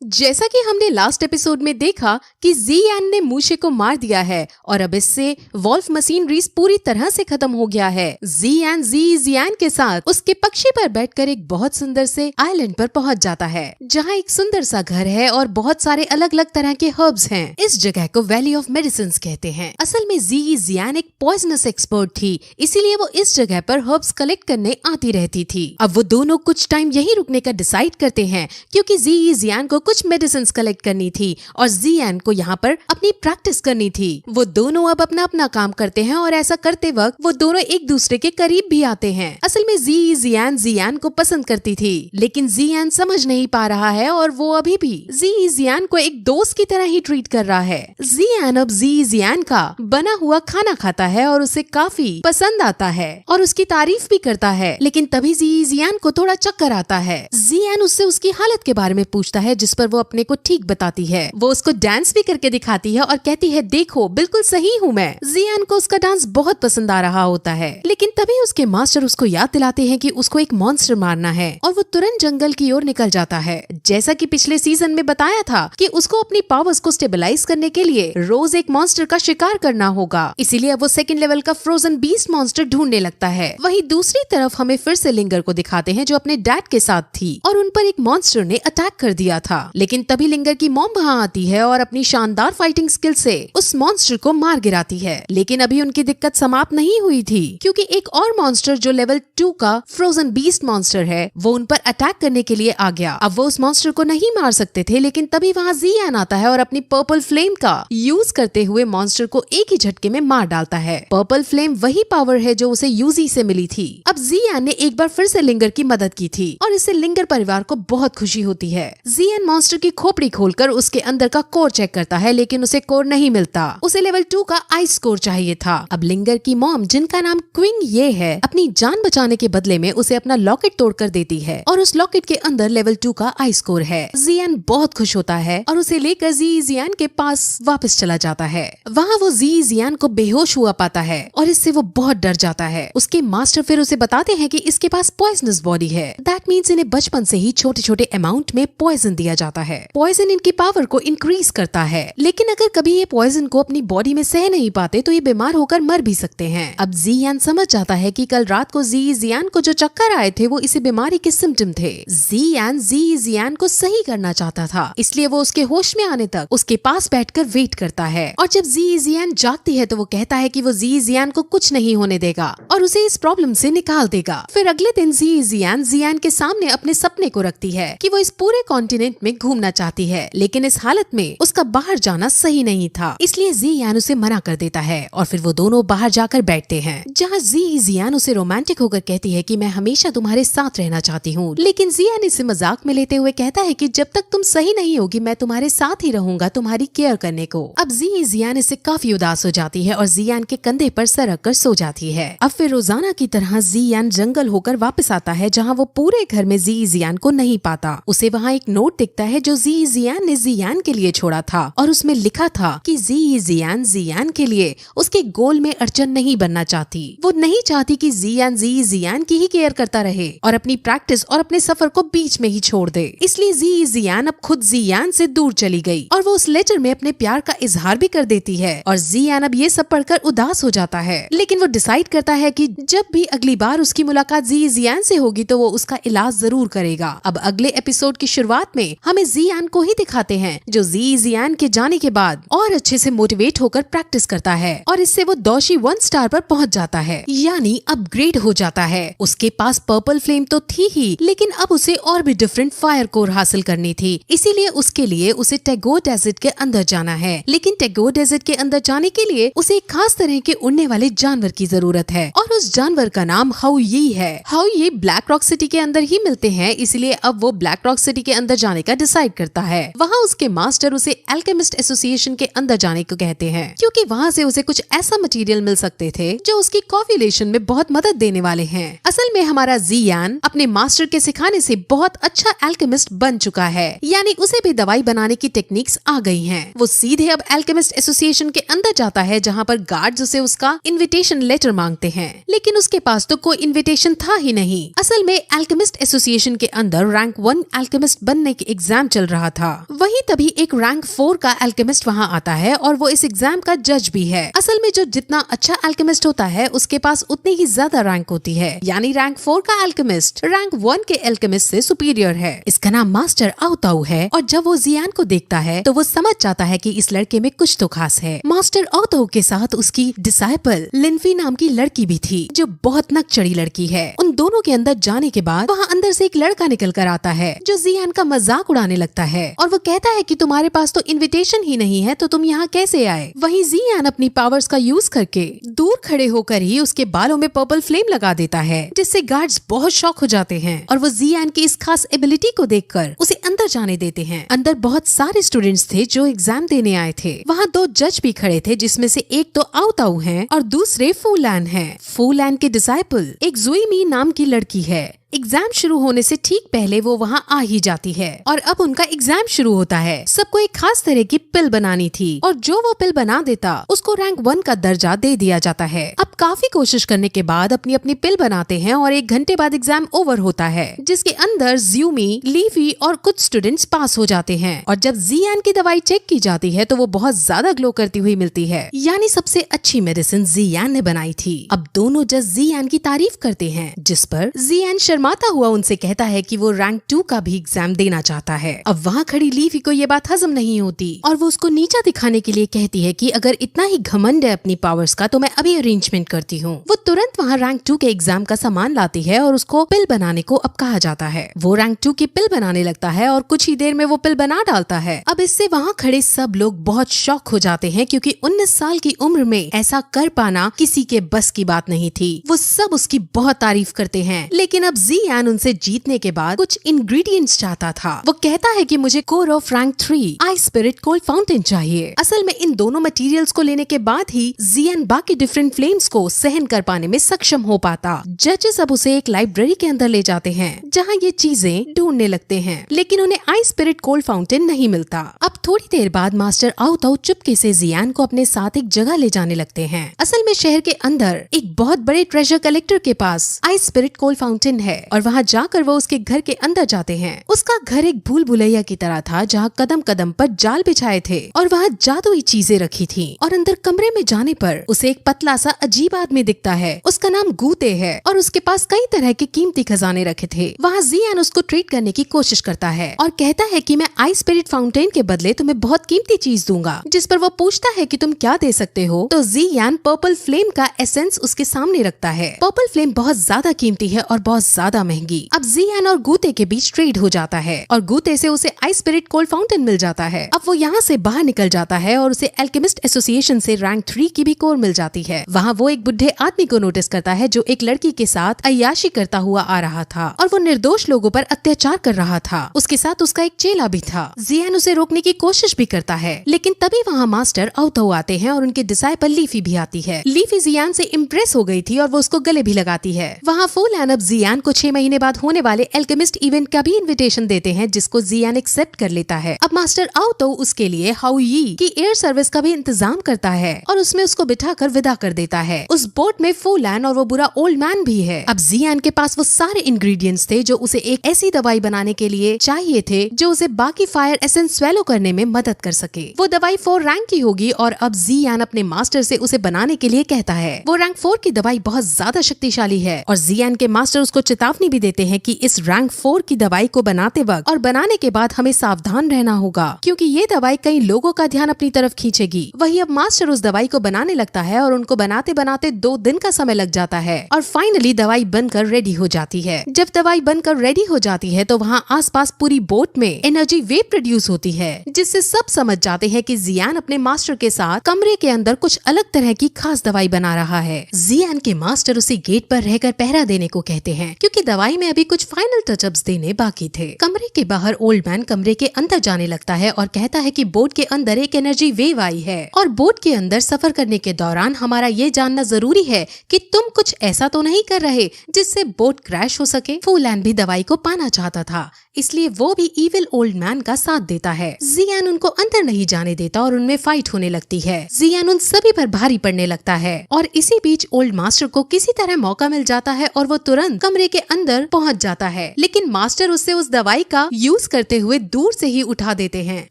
जैसा कि हमने लास्ट एपिसोड में देखा कि ज़ियान ने मूशे को मार दिया है और अब इससे वॉल्फ मशीनरीज पूरी तरह से खत्म हो गया है। ज़ियान के साथ उसके पक्षी पर बैठकर एक बहुत सुंदर से आइलैंड पर पहुंच जाता है, जहां एक सुंदर सा घर है और बहुत सारे अलग अलग तरह के हर्ब्स हैं। इस जगह को वैली ऑफ मेडिसिन कहते हैं। असल में ज़ियान एक पॉइजनस एक्सपर्ट थी, इसीलिए वो इस जगह पर हर्ब्स कलेक्ट करने आती रहती थी। अब वो दोनों कुछ टाइम यही रुकने का डिसाइड करते हैं, क्योंकि ज़ियान को कुछ मेडिसिन कलेक्ट करनी थी और ज़ियान को यहाँ पर अपनी प्रैक्टिस करनी थी। वो दोनों अब अपना अपना काम करते हैं और ऐसा करते वक्त वो दोनों एक दूसरे के करीब भी आते हैं। असल में ज़ियान को पसंद करती थी, लेकिन ज़ियान समझ नहीं पा रहा है और वो अभी भी ज़ियान को एक दोस्त की तरह ही ट्रीट कर रहा है। ज़ियान अब ज़ियान का बना हुआ खाना खाता है और उसे काफी पसंद आता है और उसकी तारीफ भी करता है, लेकिन तभी ज़ियान को थोड़ा चक्कर आता है। ज़ियान उससे उसकी हालत के बारे में पूछता है, जिस पर वो अपने को ठीक बताती है। वो उसको डांस भी करके दिखाती है और कहती है, देखो बिल्कुल सही हूँ मैं। ज़ियान को उसका डांस बहुत पसंद आ रहा होता है, लेकिन तभी उसके मास्टर उसको याद दिलाते हैं कि उसको एक मॉन्स्टर मारना है और वो तुरंत जंगल की ओर निकल जाता है। जैसा कि पिछले सीजन में बताया था कि उसको अपनी पावर्स को स्टेबलाइज करने के लिए रोज एक मॉन्स्टर का शिकार करना होगा, इसीलिए वो सेकंड लेवल का फ्रोजन बीस्ट मॉन्स्टर ढूंढने लगता है। वहीं दूसरी तरफ हमें फिर से लिंगर को दिखाते हैं, जो अपने डैड के साथ थी और उन पर एक मॉन्स्टर ने अटैक कर दिया था। लेकिन तभी लिंगर की मॉम वहाँ आती है और अपनी शानदार फाइटिंग स्किल से उस मॉन्स्टर को मार गिराती है। लेकिन अभी उनकी दिक्कत समाप्त नहीं हुई थी, क्योंकि एक और मॉन्स्टर जो लेवल 2 का फ्रोजन बीस्ट मॉन्स्टर है, वो उन पर अटैक करने के लिए आ गया। अब वो उस मॉन्स्टर को नहीं मार सकते थे, लेकिन तभी वहाँ ज़ियान आता है और अपनी पर्पल फ्लेम का यूज करते हुए मॉन्स्टर को एक ही झटके में मार डालता है। पर्पल फ्लेम वही पावर है जो उसे यूजी से मिली थी। अब ज़ियान ने एक बार फिर से लिंगर की मदद की थी और इससे लिंगर परिवार को बहुत खुशी होती है। ज़ियान मॉन्स्टर की खोपड़ी खोलकर उसके अंदर का कोर चेक करता है, लेकिन उसे कोर नहीं मिलता। उसे लेवल 2 का आइस कोर चाहिए था। अब लिंगर की मॉम, जिनका नाम क्विंग ये है, अपनी जान बचाने के बदले में उसे अपना लॉकेट तोड़कर देती है और उस लॉकेट के अंदर लेवल 2 का आइस कोर है। ज़ियान बहुत खुश होता है और उसे लेकर ज़ियान के पास वापस चला जाता है। वहाँ वो ज़ियान को बेहोश हुआ पाता है और इससे वो बहुत डर जाता है। उसके मास्टर फिर उसे बताते हैं कि इसके पास पॉइजनस बॉडी है। दैट मीन्स इन्हें बचपन से ही छोटे छोटे अमाउंट में पॉइजन दिया जाता है। पॉइजन इनकी पावर को इंक्रीज करता है, लेकिन अगर कभी ये पॉइजन को अपनी बॉडी में सह नहीं पाते तो ये बीमार होकर मर भी सकते हैं। अब ज़ियान समझ जाता है कि कल रात को ज़ियान को जो चक्कर आए थे वो इसी बीमारी के सिम्टम थे। ज़ियान को सही करना चाहता था, इसलिए वो उसके होश में आने तक उसके पास बैठकर वेट करता है और जब ज़ियान जागती है तो वो कहता है कि वो ज़ियान को कुछ नहीं होने देगा और उसे इस प्रॉब्लम से निकाल देगा। फिर अगले दिन ज़ियान के सामने अपने सपने को रखती है कि वो इस पूरे कॉन्टिनेंट में घूमना चाहती है, लेकिन इस हालत में उसका बाहर जाना सही नहीं था, इसलिए ज़ियान उसे मना कर देता है और फिर वो दोनों बाहर जाकर बैठते हैं, जहाँ ज़ियान उसे रोमांटिक होकर कहती है कि मैं हमेशा तुम्हारे साथ रहना चाहती हूँ। लेकिन ज़ियान इसे मजाक में लेते हुए कहता है कि जब तक तुम सही नहीं होगी मैं तुम्हारे साथ ही रहूंगा तुम्हारी केयर करने को। अब ज़ियान इससे काफी उदास हो जाती है और ज़ियान के कंधे पर सर रख कर सो जाती है। अब फिर रोजाना की तरह ज़ियान जंगल होकर वापस आता है, जहाँ वो पूरे घर में ज़ियान को नहीं पाता। उसे वहाँ एक नोट दिखता है जो ज़ियान ने ज़ियान के लिए छोड़ा था और उसमें लिखा था कि ज़ियान के लिए उसके गोल में अड़चन नहीं बनना चाहती। वो नहीं चाहती कि ज़ियान की ही केयर करता रहे और अपनी प्रैक्टिस और अपने सफर को बीच में ही छोड़ दे। इसलिए ज़ियान अब खुद ज़ियान से दूर चली गई और वो उस लेटर में अपने प्यार का इजहार भी कर देती है और ज़ियान अब ये सब पढ़कर उदास हो जाता है। लेकिन वो डिसाइड करता है कि जब भी अगली बार उसकी मुलाकात ज़ियान से होगी तो वो उसका इलाज जरूर करेगा। अब अगले एपिसोड की शुरुआत में हमें ज़ियान को ही दिखाते हैं, जो ज़ियान के जाने के बाद और अच्छे से मोटिवेट होकर प्रैक्टिस करता है और इससे वो दोषी 1 स्टार पर पहुंच जाता है, यानी अपग्रेड हो जाता है। उसके पास पर्पल फ्लेम तो थी ही, लेकिन अब उसे और भी डिफरेंट फायर कोर हासिल करनी थी, इसीलिए उसके लिए उसे टैगोर डेजर्ट के अंदर जाना है। लेकिन टैगोर डेजर्ट के अंदर जाने के लिए उसे एक खास तरह के उड़ने वाले जानवर की जरूरत है और उस जानवर का नाम हाउयी है। हाउयी ब्लैक रॉक सिटी के अंदर ही मिलते हैं, इसलिए अब वो ब्लैक रॉक सिटी के अंदर जाने का डिसाइड करता है। वहाँ उसके मास्टर उसे एल्केमिस्ट एसोसिएशन के अंदर जाने को कहते हैं, क्योंकि वहाँ से उसे कुछ ऐसा मटेरियल मिल सकते थे जो उसकी कॉफिलेशन में बहुत मदद देने वाले हैं। असल में हमारा ज़ियान अपने मास्टर के सिखाने से बहुत अच्छा एल्केमिस्ट बन चुका है, यानी उसे भी दवाई बनाने की टेक्निक्स आ गई हैं। वो सीधे अब एल्केमिस्ट एसोसिएशन के अंदर जाता है, जहाँ पर गार्ड्स उसे उसका इनविटेशन लेटर मांगते हैं, लेकिन उसके पास तो कोई इनविटेशन था ही नहीं। असल में एल्केमिस्ट एसोसिएशन के अंदर रैंक 1 एल्केमिस्ट बनने के एग्जाम चल रहा था। वहीं तभी एक रैंक 4 का एल्केमिस्ट वहाँ आता है और वो इस एग्जाम का जज भी है। असल में जो जितना अच्छा एल्केमिस्ट होता है उसके पास उतनी ही ज्यादा रैंक होती है, यानी रैंक 4 का एल्केमिस्ट रैंक 1 के एल्केमिस्ट से सुपीरियर है। इसका नाम मास्टर आओताऊ है और जब वो जियान को देखता है तो वो समझ जाता है कि इस लड़के में कुछ तो खास है। मास्टर आओताऊ के साथ उसकी डिसाइपल लिनफी नाम की लड़की भी थी जो बहुत नकचड़ी लड़की है। उन दोनों के अंदर जाने के बाद वहाँ अंदर से एक लड़का निकल कर आता है जो जियान का मजाक उड़ाने लगता है और वो कहता है कि तुम्हारे पास तो इनविटेशन ही नहीं है तो तुम यहाँ कैसे आए। वहीं जियान अपनी पावर्स का यूज करके दूर खड़े होकर ही उसके बालों में पर्पल फ्लेम लगा देता है जिससे गार्ड्स बहुत शॉक हो जाते हैं और वो जियान की इस खास एबिलिटी को देखकर उसे अंदर जाने देते हैं। अंदर बहुत सारे स्टूडेंट्स थे जो एग्जाम देने आए थे। वहाँ 2 जज भी खड़े थे जिसमें से एक तो आओताऊ है और दूसरे फूलैन है। फूलैन के डिसाइपल एक जुईमी नाम की लड़की है। एग्जाम शुरू होने से ठीक पहले वो वहाँ आ ही जाती है और अब उनका एग्जाम शुरू होता है। सबको एक खास तरह की पिल बनानी थी और जो वो पिल बना देता उसको रैंक 1 का दर्जा दे दिया जाता है। अब काफी कोशिश करने के बाद अपनी अपनी पिल बनाते हैं और 1 घंटे बाद एग्जाम ओवर होता है जिसके अंदर ज्यूमी, लीफी और कुछ स्टूडेंट्स पास हो जाते हैं। और जब जियान की दवाई चेक की जाती है तो वो बहुत ज्यादा ग्लो करती हुई मिलती है, यानी सबसे अच्छी मेडिसिन जियान ने बनाई थी। अब दोनों जज जियान की तारीफ करते हैं जिस पर जियान शर्माता हुआ उनसे कहता है कि वो रैंक 2 का भी एग्जाम देना चाहता है। अब वहाँ खड़ी लीफी को ये बात हजम नहीं होती और वो उसको नीचा दिखाने के लिए कहती है कि अगर इतना ही घमंड है अपनी पावर्स का तो मैं अभी अरेंजमेंट करती हूँ। वो तुरंत वहाँ रैंक 2 के एग्जाम का सामान लाती है और उसको पिल बनाने को अब कहा जाता है। वो रैंक 2 की पिल बनाने लगता है और कुछ ही देर में वो पिल बना डालता है। अब इससे वहाँ खड़े सब लोग बहुत शॉक हो जाते हैं क्योंकि 19 साल की उम्र में ऐसा कर पाना किसी के बस की बात नहीं थी। वो सब उसकी बहुत तारीफ करते हैं, लेकिन अब जियान उनसे जीतने के बाद कुछ इंग्रेडिएंट्स चाहता था। वो कहता है कि मुझे core of rank 3 ice spirit cold fountain चाहिए। असल में इन दोनों मटेरियल्स को लेने के बाद ही जियान बाकी डिफरेंट फ्लेम्स को सहन कर पाने में सक्षम हो पाता। जजेस अब उसे एक लाइब्रेरी के अंदर ले जाते हैं जहाँ ये चीजें ढूंढने लगते हैं, लेकिन उन्हें आइस स्पिरिट कोल्ड फाउंटेन नहीं मिलता। अब थोड़ी देर बाद मास्टर आओताऊ चुपके से जियान को अपने साथ एक जगह ले जाने लगते हैं। असल में शहर के अंदर एक बहुत बड़े ट्रेजर कलेक्टर के पास आइस स्पिरिट कोल्ड फाउंटेन है और वहाँ जाकर वो उसके घर के अंदर जाते हैं। उसका घर एक भूल भुलैया की तरह था जहाँ कदम कदम पर जाल बिछाए थे और वहाँ जादुई चीजें रखी थी। और अंदर कमरे में जाने पर उसे एक पतला सा अजीब आदमी दिखता है। उसका नाम गूते है और उसके पास कई तरह के कीमती खजाने रखे थे। वहाँ जियान उसको ट्रीट करने की कोशिश करता है और कहता है कि मैं आइस स्पिरिट फाउंटेन के बदले तुम्हें बहुत कीमती चीज दूंगा। जिस पर वो पूछता है कि तुम क्या दे सकते हो, तो जियान पर्पल फ्लेम का एसेंस उसके सामने रखता है। पर्पल फ्लेम बहुत ज्यादा कीमती है और बहुत ज्यादा महंगी। अब जियान और गूते के बीच ट्रेड हो जाता है और गूते से उसे आइस स्पिरिट कोल्ड फाउंटेन मिल जाता है। अब वो यहाँ से बाहर निकल जाता है और उसे एल्केमिस्ट एसोसिएशन से रैंक 3 की भी कोर मिल जाती है। वहाँ वो एक बुढ़े आदमी को नोटिस करता है जो एक लड़की के साथ अय्याशी करता हुआ आ रहा था और वो निर्दोष लोगों पर अत्याचार कर रहा था। उसके साथ उसका एक चेला भी था। जियान उसे रोकने की कोशिश भी करता है, लेकिन तभी वहाँ मास्टर आओताऊ आते हैं और उनके डिसाइपल लीफी भी आती है। लीफी जियान से इम्प्रेस हो गई थी और वो उसको गले भी लगाती है। वहाँ फूलैन अब जियान को 6 महीने बाद होने वाले एल्केमिस्ट इवेंट का भी इनविटेशन देते हैं जिसको जियान एक्सेप्ट कर लेता है। अब मास्टर आओताऊ उसके लिए हाउयी की एयर सर्विस का भी इंतजाम करता है और उसमें उसको बिठाकर विदा कर देता है। उस बोट में फूलैन और वो बुरा ओल्ड मैन भी है। अब जियान के पास वो सारे इंग्रेडिएंट्स थे जो उसे एक ऐसी दवाई बनाने के लिए चाहिए थे जो उसे बाकी फायर एसेंस स्वेलो करने में मदद कर सके। वो दवाई 4 रैंक की होगी और अब जियान अपने मास्टर से उसे बनाने के लिए कहता है। वो रैंक 4 की दवाई बहुत ज्यादा शक्तिशाली है और जियान के मास्टर उसको चेतावनी भी देते हैं कि इस रैंक 4 की दवाई को बनाते वक्त और बनाने के बाद हमें सावधान रहना होगा क्योंकि ये दवाई कई लोगों का ध्यान अपनी तरफ खींचेगी। वही अब मास्टर उस दवाई को बनाने लगता है और उनको बनाते बनाते 2 दिन का समय लग जाता है और फाइनली दवाई बनकर रेडी हो जाती है। जब दवाई बनकर रेडी हो जाती है तो वहाँ आसपास पूरी बोट में एनर्जी वेव प्रोड्यूस होती है जिससे सब समझ जाते हैं कि जियान अपने मास्टर के साथ कमरे के अंदर कुछ अलग तरह की खास दवाई बना रहा है। जियान के मास्टर उसे गेट पर रहकर पहरा देने को कहते हैं क्योंकि दवाई में अभी कुछ फाइनल टचअप्स देने बाकी थे। कमरे के बाहर ओल्ड मैन कमरे के अंदर जाने लगता है और कहता है कि बोट के अंदर एक एनर्जी वेव आई है और बोट के अंदर सफर करने के दौरान हमारा ये जानना जरूरी है कि तुम कुछ ऐसा तो नहीं कर रहे जिससे बोट क्रैश हो सके। फूलैन भी दवाई को पाना चाहता था, इसलिए वो भी इविल ओल्ड मैन का साथ देता है। जियान उनको अंदर नहीं जाने देता और उनमें फाइट होने लगती है। जियान उन सभी पर भारी पड़ने लगता है और इसी बीच ओल्ड मास्टर को किसी तरह मौका मिल जाता है और वो तुरंत कमरे के के अंदर पहुंच जाता है, लेकिन मास्टर उससे उस दवाई का यूज करते हुए दूर से ही उठा देते हैं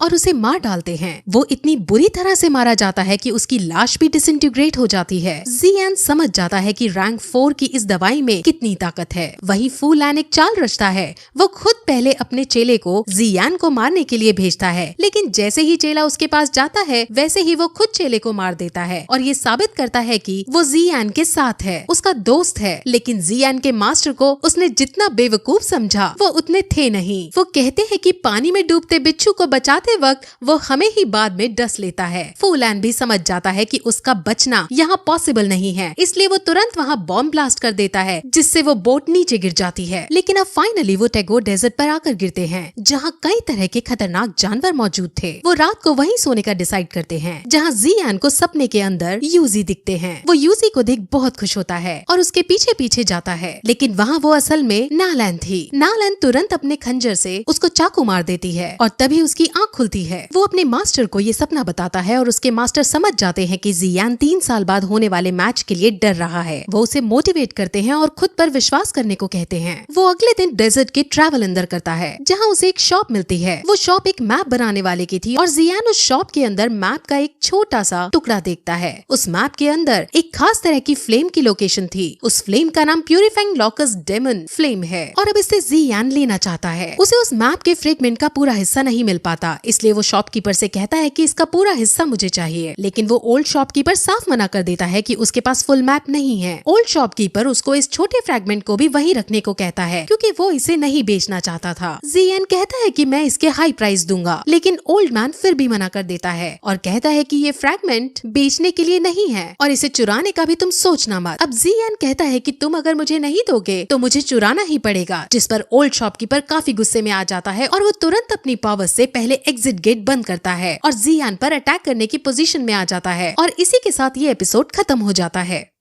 और उसे मार डालते हैं। वो इतनी बुरी तरह से मारा जाता है कि उसकी लाश भी डिसइंटीग्रेट हो जाती है। जियान समझ जाता है कि रैंक 4 की इस दवाई में कितनी ताकत है। वही फू लैन एक चाल रचता है। वो खुद पहले अपने चेले को जियान को मारने के लिए भेजता है, लेकिन जैसे ही चेला उसके पास जाता है वैसे ही वो खुद चेले को मार देता है और ये साबित करता है कि वो जियान के साथ है, उसका दोस्त है। लेकिन जियान के मास्टर को उसने जितना बेवकूफ समझा वो उतने थे नहीं। वो कहते हैं कि पानी में डूबते बिच्छू को बचाते वक्त वो हमें ही बाद में डस लेता है। फू लैन भी समझ जाता है कि उसका बचना यहाँ पॉसिबल नहीं है, इसलिए वो तुरंत वहाँ बॉम्ब ब्लास्ट कर देता है, जिससे वो बोट नीचे गिर जाती है। लेकिन अब फाइनली वो टैगोर डेजर्ट पर आकर गिरते हैं, जहाँ कई तरह के खतरनाक जानवर मौजूद थे। वो रात को वहीं सोने का डिसाइड करते हैं, जहाँ जियान को सपने के अंदर यूजी दिखते हैं। वो यूजी को देख बहुत खुश होता है और उसके पीछे पीछे जाता है, लेकिन वहाँ वो असल में नालैन थी। नालैन तुरंत अपने खंजर से उसको चाकू मार देती है और तभी उसकी आँख खुलती है। वो अपने मास्टर को ये सपना बताता है और उसके मास्टर समझ जाते हैं कि जियान 3 साल बाद होने वाले मैच के लिए डर रहा है। वो उसे मोटिवेट करते हैं और खुद पर विश्वास करने को कहते हैं। वो अगले दिन डेजर्ट के ट्रैवल अंदर करता है, जहाँ उसे एक शॉप मिलती है। वो शॉप एक मैप बनाने वाले की थी और जियान उस शॉप के अंदर मैप का एक छोटा सा टुकड़ा देखता है। उस मैप के अंदर एक खास तरह की फ्लेम की लोकेशन थी। उस फ्लेम का नाम प्यूरिफाइंग लॉकस डेमन फ्लेम है और अब इसे जियान लेना चाहता है। उसे उस मैप के फ्रेगमेंट का पूरा हिस्सा नहीं मिल पाता, इसलिए वो शॉपकीपर से कहता है कि इसका पूरा हिस्सा मुझे चाहिए। लेकिन वो ओल्ड शॉपकीपर साफ मना कर देता है कि उसके पास फुल मैप नहीं है। ओल्ड शॉपकीपर उसको इस छोटे फ्रैगमेंट को भी वहीं रखने को कहता है, क्योंकि वो इसे नहीं बेचना चाहता था। जियान कहता है कि मैं इसके हाई प्राइस दूंगा, लेकिन ओल्ड मैन फिर भी मना कर देता है और कहता है कि ये फ्रैगमेंट बेचने के लिए नहीं है और इसे चुराने का भी तुम सोचना मत। अब जियान कहता है कि तुम अगर मुझे नहीं दोगे तो मुझे चुराना ही पड़ेगा, जिस पर ओल्ड शॉपकीपर काफी गुस्से में आ जाता है और वो तुरंत अपनी पावर से पहले एग्जिट गेट बंद करता है और जियान पर अटैक करने की पोजीशन में आ जाता है और इसी के साथ ये एपिसोड खत्म हो जाता है।